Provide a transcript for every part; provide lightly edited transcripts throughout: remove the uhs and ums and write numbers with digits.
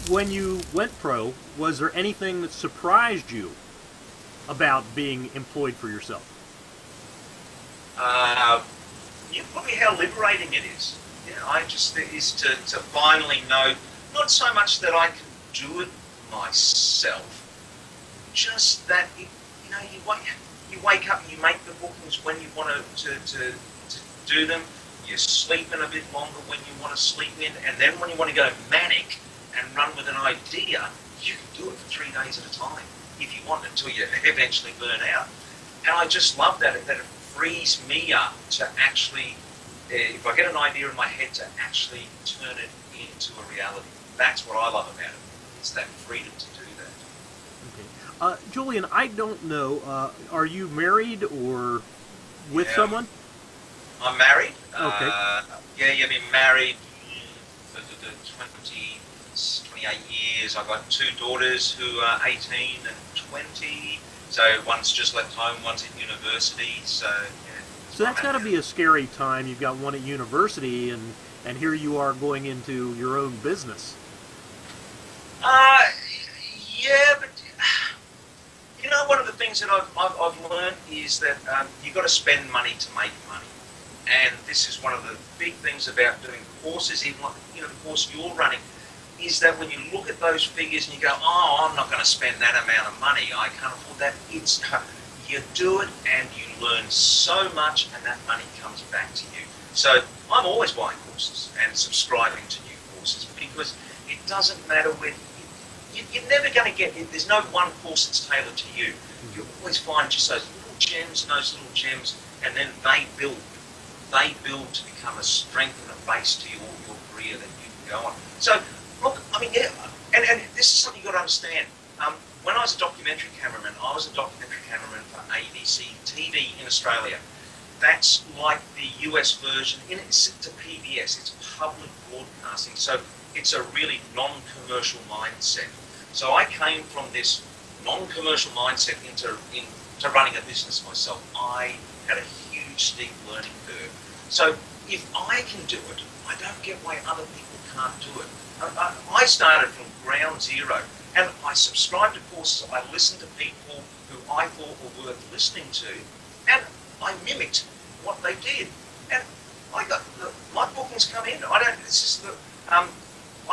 when you went pro, was there anything that surprised you about being employed for yourself? Uh, Look at how liberating it is. I just is to finally know not so much that I can do it myself, just that you wake up, you make the bookings when you want to do them. You sleep in a bit longer when you want to sleep in, and then when you want to go manic and run with an idea, you can do it for 3 days at a time if you want until you eventually burn out. And I just love that it frees me up to actually, if I get an idea in my head, to actually turn it into a reality. That's what I love about it. It's that freedom to do that. Okay. Julian, I don't know. Are you married or with Yeah, someone? I'm married. Okay. I've been married for the 28 years. I've got two daughters who are 18 and 20. So one's just left home, one's at university. So yeah, So that's got to be a scary time. You've got one at university, and here you are going into your own business. Uh, yeah, but one of the things that I've learned is that you've got to spend money to make money. And this is one of the big things about doing courses, even like, the course you're running, is that when you look at those figures and you go, oh, I'm not going to spend that amount of money, I can't afford that. You do it and you learn so much, and that money comes back to you. So I'm always buying courses and subscribing to new courses, because it doesn't matter when you're never going to get. There's no one course that's tailored to you. You always find just those little gems, and then they build. They build to become a strength and a base to your career that you can go on. So, look, and this is something you've got to understand. When I was a documentary cameraman, I was a documentary cameraman for ABC TV in Australia. That's like the US version. It's to PBS. It's public broadcasting. So it's a really non-commercial mindset. So I came from this non-commercial mindset into running a business myself. I had a huge steep learning curve. So if I can do it, I don't get why other people can't do it. I started from ground zero, and I subscribed to courses. I listened to people who I thought were worth listening to, and I mimicked what they did. And my bookings come in. I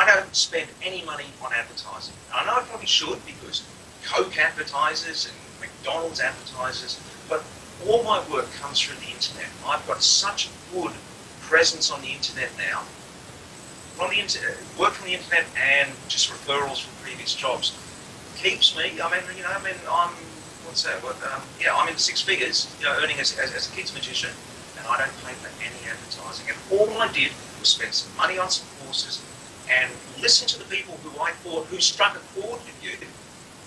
don't spend any money on advertising. I know I probably should, because Coke advertisers and McDonald's advertisers, but all my work comes through the internet. I've got such a good presence on the internet now. Work from the internet and just referrals from previous jobs keeps me. I'm in six figures, earning as a kids magician, and I don't pay for any advertising. And all I did was spend some money on some courses and listen to the people who struck a chord with you,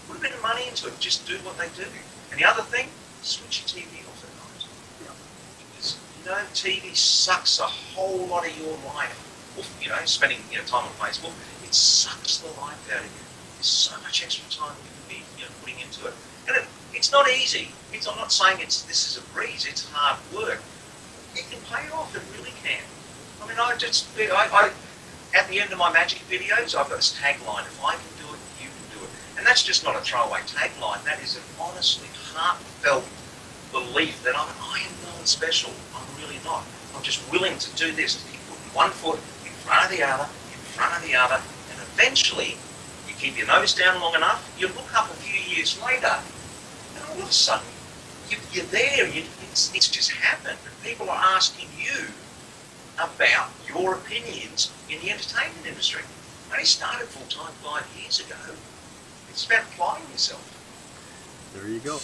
put a bit of money into it, just do what they do. And the other thing, switch your TV off at night. Because, TV sucks a whole lot of your life. Spending time on Facebook, it sucks the life out of you. There's so much extra time you can be putting into it. And it's not easy. I'm not saying this is a breeze. It's hard work. It can pay off. It really can. At the end of my magic videos, I've got this tagline: if I can do it, you can do it. And that's just not a throwaway tagline. That is an honestly heartfelt belief that I am not special. I'm really not. I'm just willing to do this, to keep putting one foot in front of the other, and eventually, you keep your nose down long enough, you look up a few years later, and all of a sudden, you're there. It's just happened. And people are asking you about your opinions in the entertainment industry. I only started full-time 5 years ago. It's about applying yourself. There you go.